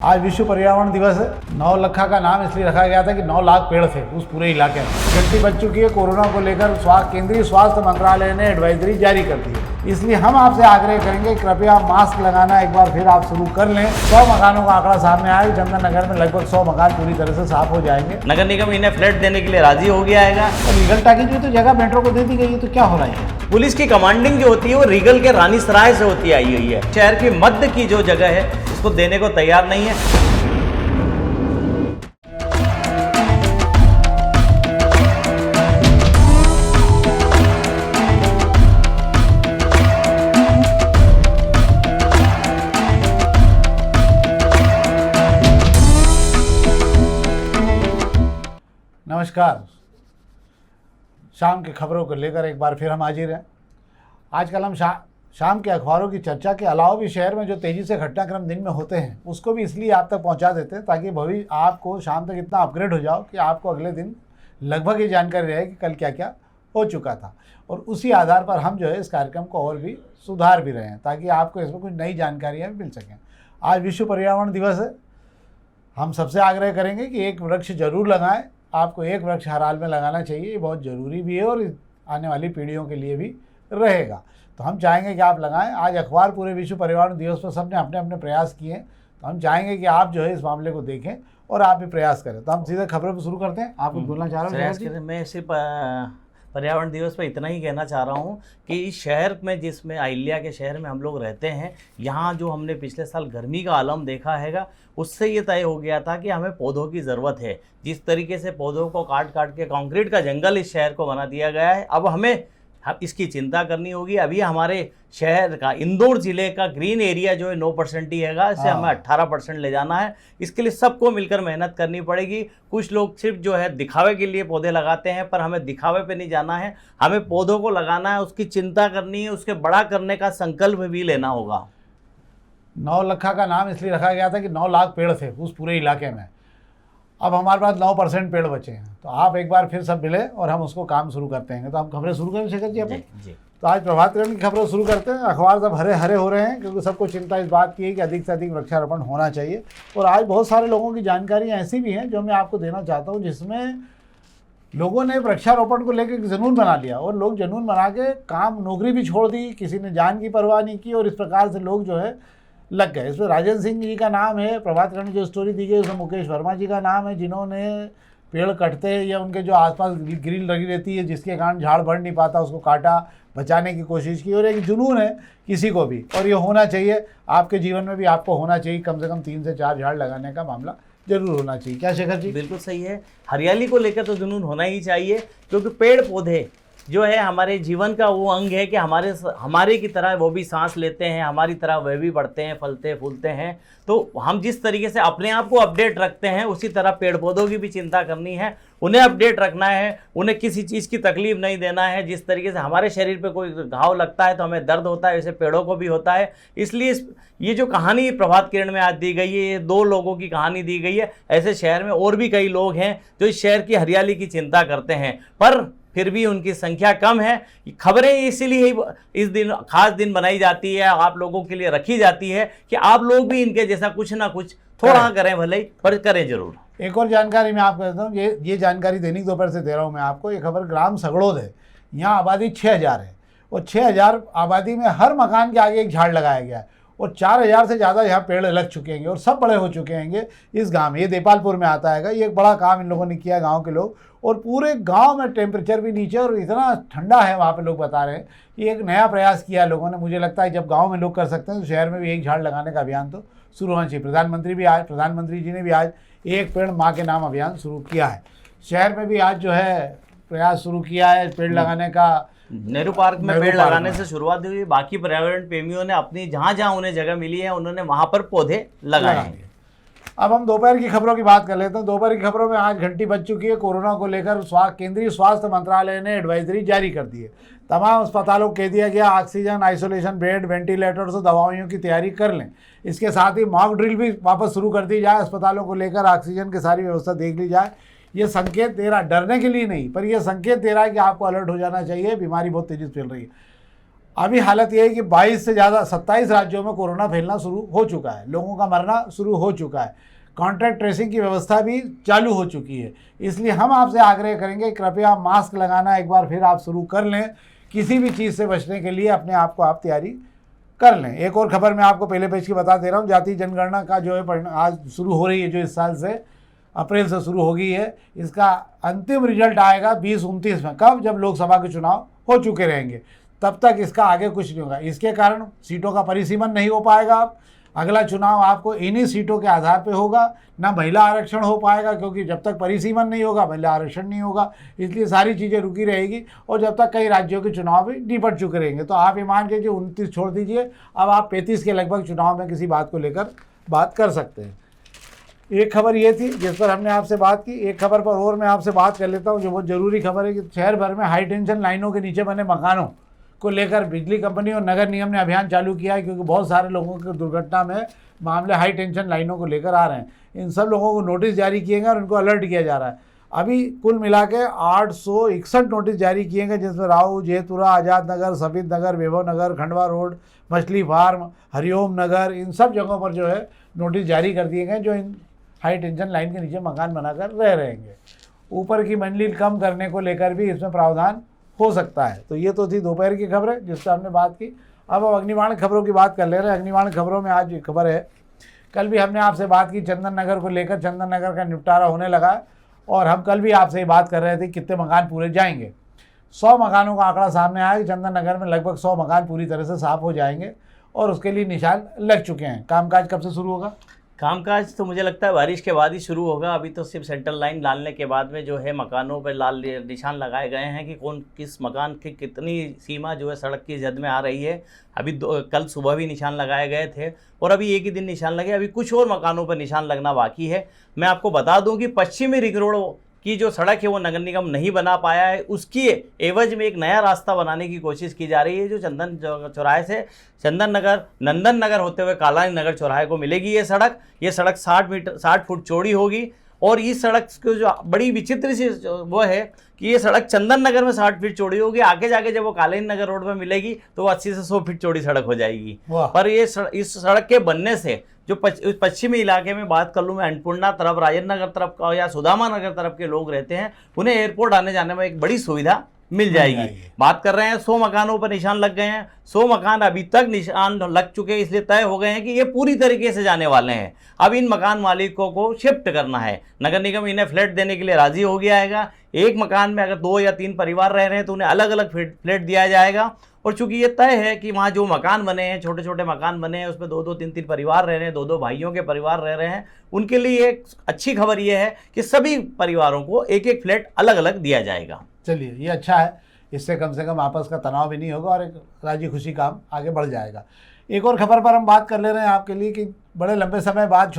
आज विश्व पर्यावरण दिवस है। 9 लखा का नाम इसलिए रखा गया था कि 9 लाख पेड़ थे उस पूरे इलाके में। घंटी बज चुकी है। कोरोना को लेकर केंद्रीय स्वास्थ्य मंत्रालय ने एडवाइजरी जारी कर दी है। इसलिए हम आपसे आग्रह करेंगे कृपया मास्क लगाना एक बार फिर आप शुरू कर लें। 100 मकानों का आंकड़ा सामने आया। चंदन नगर में लगभग 100 मकान पूरी तरह से साफ हो जाएंगे। नगर निगम इन्हें फ्लैट देने के लिए राजी हो गया है। रीगल टाकीज में तो जगह मेट्रो को दे दी गई है, तो क्या हो रहा है? पुलिस की कमांडिंग जो होती है वो रीगल के रानी सराय से होती आई हुई है। शहर की मध्य की जो जगह है उसको देने को तैयार नहीं है। नमस्कार। शाम की खबरों को लेकर एक बार फिर हम हाजिर हैं। आजकल हम शाम के अखबारों की चर्चा के अलावा भी शहर में जो तेज़ी से घटनाक्रम दिन में होते हैं उसको भी इसलिए आप तक पहुंचा देते हैं ताकि भविष्य आपको शाम तक इतना अपग्रेड हो जाओ कि आपको अगले दिन लगभग ये जानकारी रहे कि कल क्या क्या हो चुका था। और उसी आधार पर हम जो है इस कार्यक्रम को और भी सुधार भी रहे हैं ताकि आपको इसमें कुछ नई जानकारियाँ भी मिल सकें। आज विश्व पर्यावरण दिवस है। हम सबसे आग्रह करेंगे कि एक वृक्ष जरूर लगाएं। आपको एक वृक्ष हर हाल में लगाना चाहिए, ये बहुत ज़रूरी भी है और आने वाली पीढ़ियों के लिए भी रहेगा। तो हम चाहेंगे कि आप लगाएं। आज अखबार पूरे विश्व पर्यावरण दिवस पर सबने अपने अपने प्रयास किए हैं, तो हम चाहेंगे कि आप जो है इस मामले को देखें और आप भी प्रयास करें। तो हम सीधे खबरों पर शुरू करते हैं। आप कुछ बोलना चाह रहे हो? मैं सिर्फ पर्यावरण दिवस पर इतना ही कहना चाह रहा हूँ कि इस शहर में जिसमें अहिल्या के शहर में हम लोग रहते हैं, यहाँ जो हमने पिछले साल गर्मी का आलम देखा हैगा उससे ये तय हो गया था कि हमें पौधों की ज़रूरत है। जिस तरीके से पौधों को काट काट के कंक्रीट का जंगल इस शहर को बना दिया गया है, अब हमें इसकी चिंता करनी होगी। अभी हमारे शहर का इंदौर ज़िले का ग्रीन एरिया जो है 9% ही हैगा, इसे हमें 18% ले जाना है। इसके लिए सबको मिलकर मेहनत करनी पड़ेगी। कुछ लोग सिर्फ जो है दिखावे के लिए पौधे लगाते हैं, पर हमें दिखावे पे नहीं जाना है। हमें पौधों को लगाना है, उसकी चिंता करनी है, उसके बड़ा करने का संकल्प भी लेना होगा। 9 लखा का नाम इसलिए रखा गया था कि 9 लाख पेड़ थे उस पूरे इलाके में। अब हमारे पास 9% पेड़ बचे हैं, तो आप एक बार फिर सब मिले और हम उसको काम शुरू करते हैं। तो हम खबरें शुरू करें शेखर जी अपन? जी। तो आज प्रभात किरण की खबरें शुरू करते हैं। अखबार सब हरे हरे हो रहे हैं क्योंकि सबको चिंता इस बात की है कि अधिक से अधिक वृक्षारोपण होना चाहिए। और आज बहुत सारे लोगों की जानकारियाँ ऐसी भी हैं जो मैं आपको देना चाहता हूँ, जिसमें लोगों ने वृक्षारोपण को लेकर जुनून बना लिया और लोग जुनून बना के काम नौकरी भी छोड़ दी, किसी ने जान की परवाह नहीं की और इस प्रकार से लोग जो है लग गए। इसमें राजन सिंह जी का नाम है। प्रभात किरण जो स्टोरी दी गई उसमें मुकेश वर्मा जी का नाम है, जिन्होंने पेड़ कटते या उनके जो आसपास ग्रिल लगी रहती है जिसके कारण झाड़ बढ़ नहीं पाता उसको काटा, बचाने की कोशिश की। और एक जुनून है किसी को भी, और ये होना चाहिए। आपके जीवन में भी आपको होना चाहिए, कम से कम 3 से 4 झाड़ लगाने का मामला जरूर होना चाहिए। क्या शेखर जी? बिल्कुल सही है। हरियाली को लेकर तो जुनून होना ही चाहिए, क्योंकि पेड़ पौधे जो है हमारे जीवन का वो अंग है कि हमारे की तरह वो भी सांस लेते हैं, हमारी तरह वह भी बढ़ते हैं, फलते फूलते हैं। तो हम जिस तरीके से अपने आप को अपडेट रखते हैं उसी तरह पेड़ पौधों की भी चिंता करनी है, उन्हें अपडेट रखना है, उन्हें किसी चीज़ की तकलीफ नहीं देना है। जिस तरीके से हमारे शरीर पे कोई घाव लगता है तो हमें दर्द होता है, वैसे पेड़ों को भी होता है। इसलिए ये जो कहानी प्रभात किरण में आज दी गई है, ये 2 लोगों की कहानी दी गई है। ऐसे शहर में और भी कई लोग हैं जो इस शहर की हरियाली की चिंता करते हैं, पर फिर भी उनकी संख्या कम है। खबरें इसीलिए इस दिन खास दिन बनाई जाती है, आप लोगों के लिए रखी जाती है कि आप लोग भी इनके जैसा कुछ ना कुछ थोड़ा करें, भले ही पर करें जरूर। एक और जानकारी मैं आपको देता हूँ, ये जानकारी दैनिक दोपहर से दे रहा हूँ मैं आपको। ये खबर ग्राम सगड़ोद है। यहाँ आबादी 6000 है और 6000 आबादी में हर मकान के आगे एक झाड़ लगाया गया है और 4000 से ज़्यादा यहाँ पेड़ लग चुके हैं और सब बड़े हो चुके हैं इस गांव में। ये देपालपुर में आता है। ये एक बड़ा काम इन लोगों ने किया गांव के लोग, और पूरे गांव में टेम्परेचर भी नीचे और इतना ठंडा है वहाँ पे। लोग बता रहे हैं कि एक नया प्रयास किया लोगों ने। मुझे लगता है जब गाँव में लोग कर सकते हैं तो शहर में भी एक झाड़ लगाने का अभियान तो शुरू होना चाहिए। प्रधानमंत्री जी ने भी आज एक पेड़ माँ के नाम अभियान शुरू किया है। शहर में भी आज जो है प्रयास शुरू किया है पेड़ लगाने का। नेहरू पार्क में पेड़ लगाने से शुरुआत हुई। बाकी पर्यावरण प्रेमियों ने अपनी जहाँ जहाँ उन्हें जगह मिली है उन्होंने वहाँ पर पौधे लगाए हैं। अब हम दोपहर की खबरों की बात कर लेते हैं। दोपहर की खबरों में आज घंटी बज चुकी है। कोरोना को लेकर केंद्रीय स्वास्थ्य मंत्रालय ने एडवाइजरी जारी कर दी है। तमाम अस्पतालों को कह दिया गया ऑक्सीजन, आइसोलेशन बेड, वेंटिलेटर्स और दवाइयों की तैयारी कर लें। इसके साथ ही मॉक ड्रिल भी वापस शुरू कर दी जाए। अस्पतालों को लेकर ऑक्सीजन की सारी व्यवस्था देख ली जाए। ये संकेत दे रहा, डरने के लिए नहीं, पर यह संकेत दे रहा है कि आपको अलर्ट हो जाना चाहिए, बीमारी बहुत तेजी से फैल रही है। अभी हालत ये है कि 22 से ज़्यादा 27 राज्यों में कोरोना फैलना शुरू हो चुका है, लोगों का मरना शुरू हो चुका है, कॉन्टैक्ट ट्रेसिंग की व्यवस्था भी चालू हो चुकी है। इसलिए हम आपसे आग्रह करेंगे कृपया मास्क लगाना एक बार फिर आप शुरू कर लें। किसी भी चीज़ से बचने के लिए अपने आप को आप तैयारी कर लें। एक और खबर मैं आपको पहले पेज की बता दे रहा हूँ। जातीय जनगणना का जो है आज शुरू हो रही है, जो इस साल से अप्रैल से शुरू हो गई है। इसका अंतिम रिजल्ट आएगा 2029 में। कब? जब लोकसभा के चुनाव हो चुके रहेंगे, तब तक इसका आगे कुछ नहीं होगा। इसके कारण सीटों का परिसीमन नहीं हो पाएगा। अगला चुनाव आपको इन्हीं सीटों के आधार पर होगा, ना महिला आरक्षण हो पाएगा, क्योंकि जब तक परिसीमन नहीं होगा महिला आरक्षण नहीं होगा। इसलिए सारी चीज़ें रुकी रहेगी और जब तक कई राज्यों के चुनाव भी निपट चुके रहेंगे। तो आप ये मान के 29 छोड़ दीजिए, अब आप 35 के लगभग चुनाव में किसी बात को लेकर बात कर सकते हैं। एक खबर ये थी जिस पर हमने आपसे बात की। एक खबर पर और मैं आपसे बात कर लेता हूँ जो बहुत ज़रूरी खबर है कि शहर भर में हाई टेंशन लाइनों के नीचे बने मकानों को लेकर बिजली कंपनी और नगर निगम ने अभियान चालू किया है, क्योंकि बहुत सारे लोगों की दुर्घटना में मामले हाई टेंशन लाइनों को लेकर आ रहे हैं। इन सब लोगों को नोटिस जारी किए गए और उनको अलर्ट किया जा रहा है। अभी कुल मिला के 861 नोटिस जारी किए गए, जिसमें राऊ, जेतुरा, आज़ाद नगर, सफीद नगर, वैभव नगर, खंडवा रोड, मछली फार्म, हरिओम नगर, इन सब जगहों पर जो है नोटिस जारी कर दिए गए, जो इन हाई टेंशन लाइन के नीचे मकान बनाकर रह रहेंगे। ऊपर की मंजिल कम करने को लेकर भी इसमें प्रावधान हो सकता है। तो ये तो थी दोपहर की खबरें जिस पर हमने बात की। अब अग्निबाण खबरों की बात कर ले रहे हैं। अग्निबाण खबरों में आज खबर है, कल भी हमने आपसे बात की चंदन नगर को लेकर। चंदन नगर का निपटारा होने लगा है और हम कल भी आपसे ये बात कर रहे थे कितने मकान पूरे जाएंगे। 100 मकानों का आंकड़ा सामने आया कि चंदन नगर में लगभग 100 मकान पूरी तरह से साफ हो जाएंगे और उसके लिए निशान लग चुके हैं। कामकाज कब से शुरू होगा? कामकाज तो मुझे लगता है बारिश के बाद ही शुरू होगा। अभी तो सिर्फ सेंट्रल लाइन डालने के बाद में जो है मकानों पर लाल निशान लगाए गए हैं कि कौन किस मकान की कितनी सीमा जो है सड़क की जद में आ रही है। अभी कल सुबह भी निशान लगाए गए थे और अभी एक ही दिन निशान लगे। अभी कुछ और मकानों पर निशान लगना बाकी है। मैं आपको बता दूं कि पश्चिमी रिंग रोड की जो सड़क है वो नगर निगम नहीं बना पाया है। उसकी एवज में एक नया रास्ता बनाने की कोशिश की जा रही है, जो चंदन चौराहे से चंदन नगर नंदन नगर होते हुए कालानी नगर चौराहे को मिलेगी। ये सड़क 60 फुट चौड़ी होगी और इस सड़क को जो बड़ी विचित्र सी वो है कि ये सड़क चंदन नगर में 60 फीट चौड़ी होगी। आगे जाके जब वो कालानी नगर रोड पर मिलेगी तो वो 80 से 100 फीट चौड़ी सड़क हो जाएगी। पर ये इस सड़क के बनने से जो पश्चिमी इलाके में बात कर लूँ मैं, अन्नपूर्णा तरफ, राजेंद्र नगर तरफ का या सुदामा नगर तरफ के लोग रहते हैं, उन्हें एयरपोर्ट आने जाने में एक बड़ी सुविधा मिल जाएगी। बात कर रहे हैं 100 मकानों पर निशान लग गए हैं। 100 मकान अभी तक निशान लग चुके हैं, इसलिए तय हो गए हैं कि ये पूरी तरीके से जाने वाले हैं। अब इन मकान मालिकों को शिफ्ट करना है। नगर निगम इन्हें फ्लैट देने के लिए राजी हो गया है। एक मकान में अगर 2 या 3 परिवार रह रहे हैं तो उन्हें अलग अलग फ्लैट दिया जाएगा। और चूंकि ये तय है कि वहाँ जो मकान बने हैं, छोटे छोटे मकान बने हैं, उसमें 2-2, 3-3 परिवार रह रहे हैं, 2-2 भाइयों के परिवार रह रहे हैं, उनके लिए एक अच्छी खबर ये है कि सभी परिवारों को एक एक फ्लैट अलग अलग दिया जाएगा। चलिए, ये अच्छा है। इससे कम से कम आपस का तनाव भी नहीं होगा और एक राजी खुशी काम आगे बढ़ जाएगा। एक और खबर पर हम बात कर ले रहे हैं आपके लिए कि बड़े लंबे समय बाद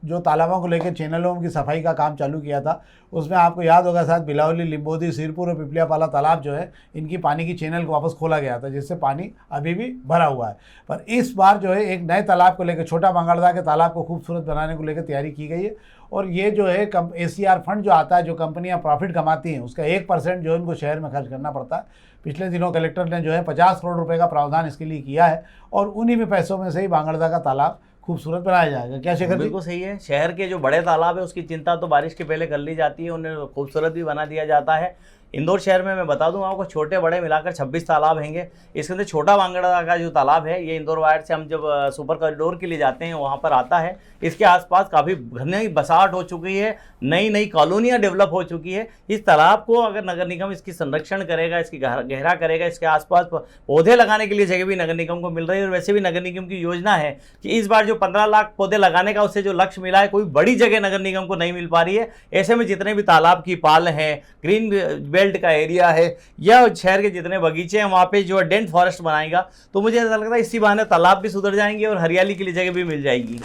जो तालाबों को लेकर चैनलों की सफाई का काम चालू किया था, उसमें आपको याद होगा शायद बिलावली, लिंबोदी, सिरपुर और पिपलियापाला तालाब जो है, इनकी पानी की चैनल को वापस खोला गया था, जिससे पानी अभी भी भरा हुआ है। पर इस बार जो है एक नए तालाब को लेकर, छोटा मंगलदा के तालाब को खूबसूरत बनाने को लेकर तैयारी की गई है। और ये जो है ACR फंड जो आता है, जो कंपनियां प्रॉफिट कमाती हैं, उसका 1% जो है उनको शहर में खर्च करना पड़ता है। पिछले दिनों कलेक्टर ने जो है 50 करोड़ रुपए का प्रावधान इसके लिए किया है और उन्हीं में पैसों में से ही बांगड़दा का तालाब खूबसूरत बनाया जाएगा। क्या शेखर जी? बिल्कुल सही है। शहर के जो बड़े तालाब है उसकी चिंता तो बारिश के पहले कर ली जाती है, उन्हें खूबसूरत भी बना दिया जाता है। इंदौर शहर में मैं बता दूं आपको, छोटे बड़े मिलाकर 26 तालाब हैंगे। इसके अंदर छोटा बांगड़ा का जो तालाब है, ये इंदौर वायर से हम जब सुपर कॉरिडोर के लिए जाते हैं वहाँ पर आता है। इसके आसपास काफ़ी घनी बसाहट हो चुकी है, नई नई कॉलोनियाँ डेवलप हो चुकी है। इस तालाब को अगर नगर निगम इसकी संरक्षण करेगा, इसकी गहरा करेगा, इसके आसपास पौधे लगाने के लिए जगह भी नगर निगम को मिल रही है। और वैसे भी नगर निगम की योजना है कि इस बार जो 15 लाख पौधे लगाने का उससे जो लक्ष्य मिला है, कोई बड़ी जगह नगर निगम को नहीं मिल पा रही है। ऐसे में जितने भी तालाब की पाल हैं, ग्रीन बेल्ट का एरिया है या शहर के जितने बगीचे हैं, वहाँ पे जो है डेंट फॉरेस्ट बनाएगा, तो मुझे ऐसा लगता है इसी बहाने तालाब भी सुधर जाएंगे और हरियाली के लिए जगह भी मिल जाएगी।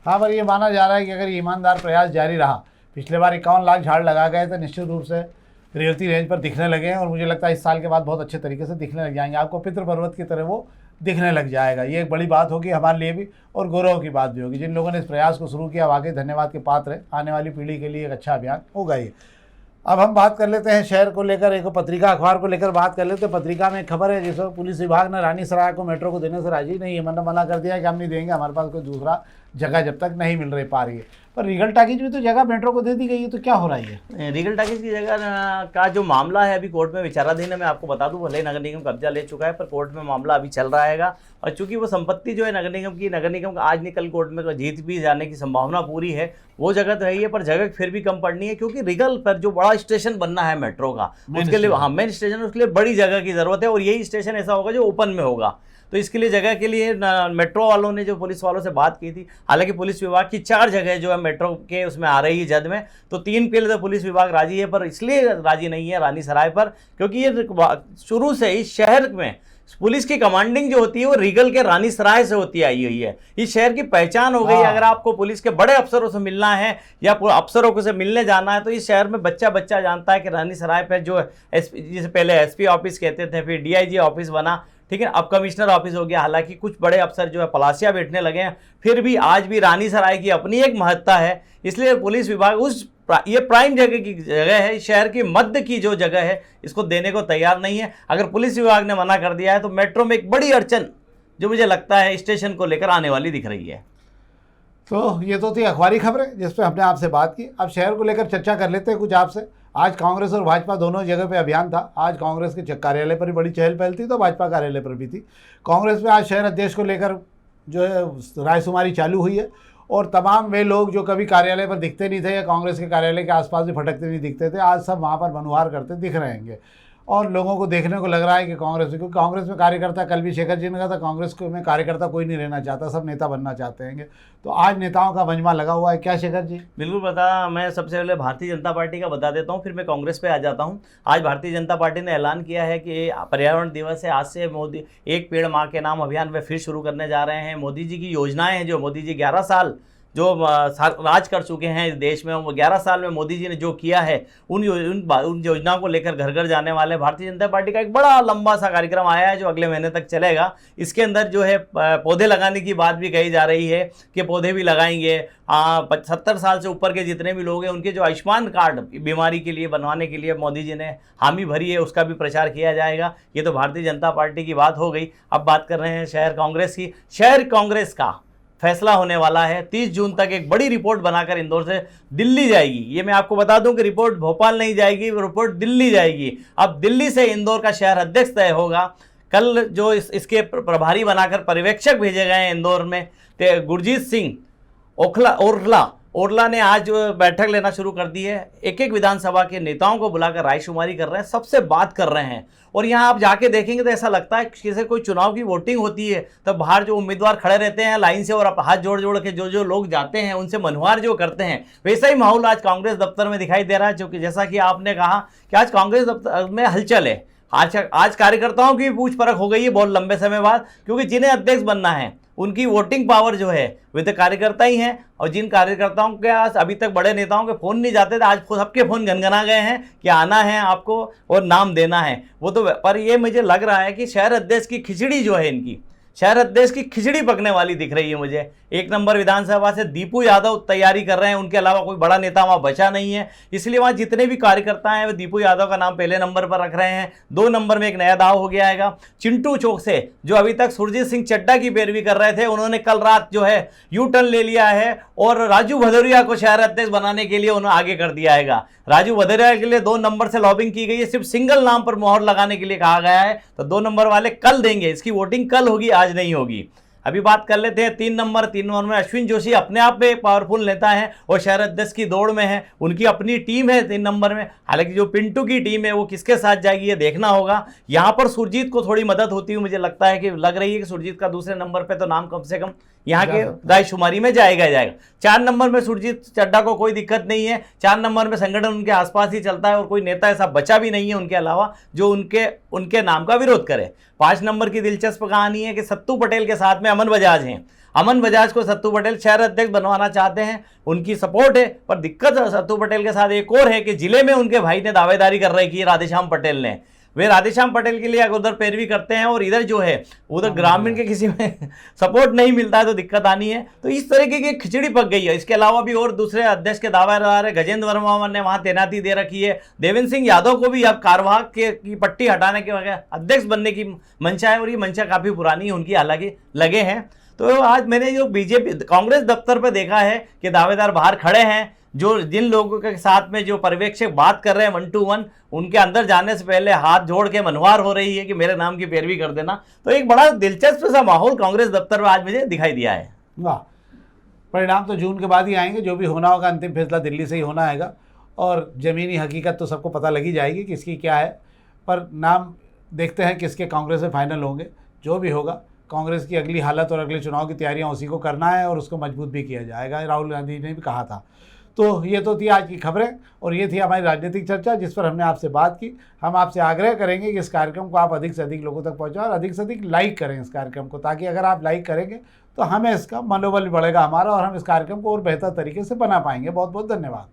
हाँ, पर ये माना जा रहा है कि अगर ईमानदार प्रयास जारी रहा, पिछले बार 51 लाख झाड़ लगा गए तो निश्चित रूप से रेवती रेंज पर दिखने लगे हैं और मुझे लगता है इस साल के बाद बहुत अच्छे तरीके से दिखने लग जाएंगे। आपको पितृ पर्वत की तरह वो दिखने लग जाएगा। ये एक बड़ी बात होगी हमारे लिए भी और गौरव की बात भी होगी। जिन लोगों ने इस प्रयास को शुरू किया वाकई धन्यवाद के पात्र है। आने वाली पीढ़ी के लिए एक अच्छा अभियान होगा ये। अब हम बात कर लेते हैं शहर को लेकर, एक पत्रिका अखबार को लेकर बात कर लेते हैं। पत्रिका में एक खबर है जिसमें पुलिस विभाग ने रानी सराय को मेट्रो को देने से राजी नहीं है, मतलब मना कर दिया कि हम नहीं देंगे, हमारे पास कोई दूसरा जगह जब तक नहीं मिल रही पा रही है। पर रीगल टाकीज में तो जगह मेट्रो को दे दी गई है, तो क्या हो रहा है? रीगल टाकीज की जगह का जो मामला है अभी कोर्ट में विचाराधीन है। मैं आपको बता दूं, भले ही नगर निगम कब्जा ले चुका है पर कोर्ट में मामला अभी चल रहा है। और चूंकि वो संपत्ति जो है नगर निगम का आज नहीं कल कोर्ट में जीत भी जाने की संभावना पूरी है। वो जगह तो है ही है पर जगह फिर भी कम पड़नी है, क्योंकि रीगल पर जो बड़ा स्टेशन बनना है मेट्रो का, उसके लिए हाँ मेन स्टेशन, उसके लिए बड़ी जगह की जरूरत है। और यही स्टेशन ऐसा होगा जो ओपन में होगा, तो इसके लिए जगह के लिए मेट्रो वालों ने जो पुलिस वालों से बात की थी, हालांकि पुलिस विभाग की 4 जगह जो है मेट्रो के उसमें आ रही है जद में, तो 3 के लिए तो पुलिस विभाग राजी है, पर इसलिए राजी नहीं है रानी सराय पर क्योंकि ये शुरू से ही शहर में पुलिस की कमांडिंग जो होती है वो रीगल के रानी सराय से होती आई हुई है। इस शहर की पहचान हो गई है। अगर आपको पुलिस के बड़े अफसरों से मिलना है या अफसरों से मिलने जाना है तो इस शहर में बच्चा बच्चा जानता है कि रानी सराय पर जो जिसे पहले एसपी ऑफिस कहते थे, फिर डीआईजी ऑफिस बना, ठीक है, अब कमिश्नर ऑफिस हो गया। हालांकि कुछ बड़े अफसर जो है पलासिया बैठने लगे हैं, फिर भी आज भी रानी सराय की अपनी एक महत्ता है। इसलिए पुलिस विभाग ये प्राइम जगह की जगह है, शहर की मध्य की जो जगह है, इसको देने को तैयार नहीं है। अगर पुलिस विभाग ने मना कर दिया है तो मेट्रो में एक बड़ी अड़चन जो मुझे लगता है स्टेशन को लेकर आने वाली दिख रही है। तो ये तो थी अखबारी खबरें जिस पे हमने आपसे बात की। अब शहर को लेकर चर्चा कर लेते हैं कुछ आपसे। आज कांग्रेस और भाजपा दोनों जगह पे अभियान था। आज कांग्रेस के कार्यालय पर भी बड़ी चहल पहल थी, तो भाजपा कार्यालय पर भी थी। कांग्रेस में आज शहर अध्यक्ष को लेकर जो है रायशुमारी चालू हुई है, और तमाम वे लोग जो कभी कार्यालय पर दिखते नहीं थे या कांग्रेस के कार्यालय के आसपास भी भटकते नहीं दिखते थे, आज सब वहाँ पर मनुहार करते दिख रहेंगे। और लोगों को देखने को लग रहा है कि क्योंकि कांग्रेस में कार्यकर्ता, कल भी शेखर जी ने कहा था, कांग्रेस में कार्यकर्ता कोई नहीं रहना चाहता, सब नेता बनना चाहते हैं। तो आज नेताओं का मजमा लगा हुआ है, क्या शेखर जी? बिल्कुल बता, मैं सबसे पहले भारतीय जनता पार्टी का बता देता हूं, फिर मैं कांग्रेस पे आ जाता हूं। आज भारतीय जनता पार्टी ने ऐलान किया है कि पर्यावरण दिवस है, आज से मोदी एक पेड़ माँ के नाम अभियान वे फिर शुरू करने जा रहे हैं। मोदी जी की योजनाएं हैं, जो मोदी जी 11 साल जो राज कर चुके हैं इस देश में, वो 11 साल में मोदी जी ने जो किया है उन योजनाओं को लेकर घर घर जाने वाले भारतीय जनता पार्टी का एक बड़ा लंबा सा कार्यक्रम आया है जो अगले महीने तक चलेगा। इसके अंदर जो है पौधे लगाने की बात भी कही जा रही है कि पौधे भी लगाएंगे। 70 साल से ऊपर के जितने भी लोग हैं उनके जो आयुष्मान कार्ड बीमारी के लिए बनवाने के लिए मोदी जी ने हामी भरी है, उसका भी प्रचार किया जाएगा। ये तो भारतीय जनता पार्टी की बात हो गई। अब बात कर रहे हैं शहर कांग्रेस की। शहर कांग्रेस का फैसला होने वाला है। 30 जून तक एक बड़ी रिपोर्ट बनाकर इंदौर से दिल्ली जाएगी। ये मैं आपको बता दूं कि रिपोर्ट भोपाल नहीं जाएगी, रिपोर्ट दिल्ली जाएगी। अब दिल्ली से इंदौर का शहर अध्यक्ष तय होगा। कल जो इसके प्रभारी बनाकर पर्यवेक्षक भेजे गए हैं इंदौर में, गुरजीत सिंह ओरला ने आज बैठक लेना शुरू कर दी है। एक एक विधानसभा के नेताओं को बुलाकर रायशुमारी कर रहे हैं, सबसे बात कर रहे हैं। और यहाँ आप जाके देखेंगे तो ऐसा लगता है कि जैसे कोई चुनाव की वोटिंग होती है तो बाहर जो उम्मीदवार खड़े रहते हैं लाइन से और हाथ जोड़ जोड़ के जो लोग जाते हैं उनसे मनोहार जो करते हैं, वैसा ही माहौल आज कांग्रेस दफ्तर में दिखाई दे रहा है। क्योंकि जैसा कि आपने कहा कि आज कांग्रेस दफ्तर में हलचल है। आज कार्यकर्ताओं की पूछ परख हो गई है बहुत लंबे समय बाद, क्योंकि जिन्हें अध्यक्ष बनना है उनकी वोटिंग पावर जो है वे तो कार्यकर्ता ही हैं। और जिन कार्यकर्ताओं के पास अभी तक बड़े नेताओं के फ़ोन नहीं जाते थे, आज सबके फ़ोन गनगना गए हैं कि आना है आपको और नाम देना है। वो तो पर ये मुझे लग रहा है कि शहर अध्यक्ष की खिचड़ी जो है, इनकी शहर अध्यक्ष की खिचड़ी पकने वाली दिख रही है मुझे। 1 नंबर विधानसभा से दीपू यादव तैयारी कर रहे हैं, उनके अलावा कोई बड़ा नेता वहाँ बचा नहीं है। इसलिए वहाँ जितने भी कार्यकर्ता हैं वे दीपू यादव का नाम पहले नंबर पर रख रहे हैं। 2 नंबर में एक नया दाव हो गया है चिंटू चौक से, जो अभी तक सुरजीत सिंह चड्डा की पैरवी कर रहे थे, उन्होंने कल रात जो है यू टर्न ले लिया है और राजू भदौरिया को शहर अध्यक्ष बनाने के लिए उन्होंने आगे कर दिया है। राजू भदौरिया के लिए 2 नंबर से लॉबिंग की गई है, सिर्फ सिंगल नाम पर मोहर लगाने के लिए कहा गया है। तो 2 नंबर वाले कल देंगे, इसकी वोटिंग कल होगी, आज नहीं होगी। अभी बात कर लेते हैं 3 नंबर में अश्विन जोशी अपने आप में एक पावरफुल नेता है और शहर अध्यक्ष की दौड़ में है। उनकी अपनी टीम है 3 नंबर में। हालांकि जो पिंटू की टीम है वो किसके साथ जाएगी ये देखना होगा। यहाँ पर सुरजीत को थोड़ी मदद होती हुई मुझे लगता है कि लग रही है कि सुरजीत का दूसरे नंबर पे तो नाम कम से कम यहाँ के रायशुमारी में जाएगा। 4 नंबर में सुरजीत चड्डा को कोई दिक्कत नहीं है। 4 नंबर में संगठन उनके आसपास ही चलता है और कोई नेता ऐसा बचा भी नहीं है उनके अलावा जो उनके नाम का विरोध करे। 5 नंबर की दिलचस्प कहानी है कि सत्तू पटेल के साथ में अमन बजाज हैं। अमन बजाज को सत्तू पटेल शहर अध्यक्ष बनवाना चाहते हैं, उनकी सपोर्ट है। पर दिक्कत सत्तू पटेल के साथ एक और है कि जिले में उनके भाई ने दावेदारी कर रही की राधेश्याम पटेल ने। वे राधेश्याम पटेल के लिए अगर उधर पैरवी करते हैं और इधर जो है उधर ग्रामीण के किसी में सपोर्ट नहीं मिलता है तो दिक्कत आनी है। तो इस तरीके की खिचड़ी पक गई है। इसके अलावा भी और दूसरे अध्यक्ष के दावेदार है, गजेंद्र वर्मा ने वहां तैनाती दे रखी है, देवेंद्र सिंह यादव को भी अब कार्यवाहक की पट्टी हटाने के बगैर अध्यक्ष बनने की मंशा है और ये मंशा काफी पुरानी है उनकी, हालांकि लगे हैं। तो आज मैंने जो बीजेपी कांग्रेस दफ्तर पर देखा है कि दावेदार बाहर खड़े हैं, जो जिन लोगों के साथ में जो पर्यवेक्षक बात कर रहे हैं 1 to 1, उनके अंदर जाने से पहले हाथ जोड़ के मनवार हो रही है कि मेरे नाम की पैरवी कर देना। तो एक बड़ा दिलचस्प सा माहौल कांग्रेस दफ्तर में आज मुझे दिखाई दिया है। वाह, परिणाम तो जून के बाद ही आएंगे, जो भी होना होगा अंतिम फैसला दिल्ली से ही होना आएगा और ज़मीनी हकीकत तो सबको पता लगी जाएगी किसकी क्या है। पर नाम देखते हैं किसके कांग्रेस में फाइनल होंगे। जो भी होगा, कांग्रेस की अगली हालत और अगले चुनाव की तैयारियां उसी को करना है और उसको मजबूत भी किया जाएगा, राहुल गांधी ने भी कहा था। तो ये तो थी आज की खबरें और ये थी हमारी राजनीतिक चर्चा जिस पर हमने आपसे बात की। हम आपसे आग्रह करेंगे कि इस कार्यक्रम को आप अधिक से अधिक लोगों तक पहुंचाएं और अधिक से अधिक लाइक करें इस कार्यक्रम को, ताकि अगर आप लाइक करेंगे तो हमें इसका मनोबल बढ़ेगा हमारा और हम इस कार्यक्रम को और बेहतर तरीके से बना पाएंगे। बहुत बहुत धन्यवाद।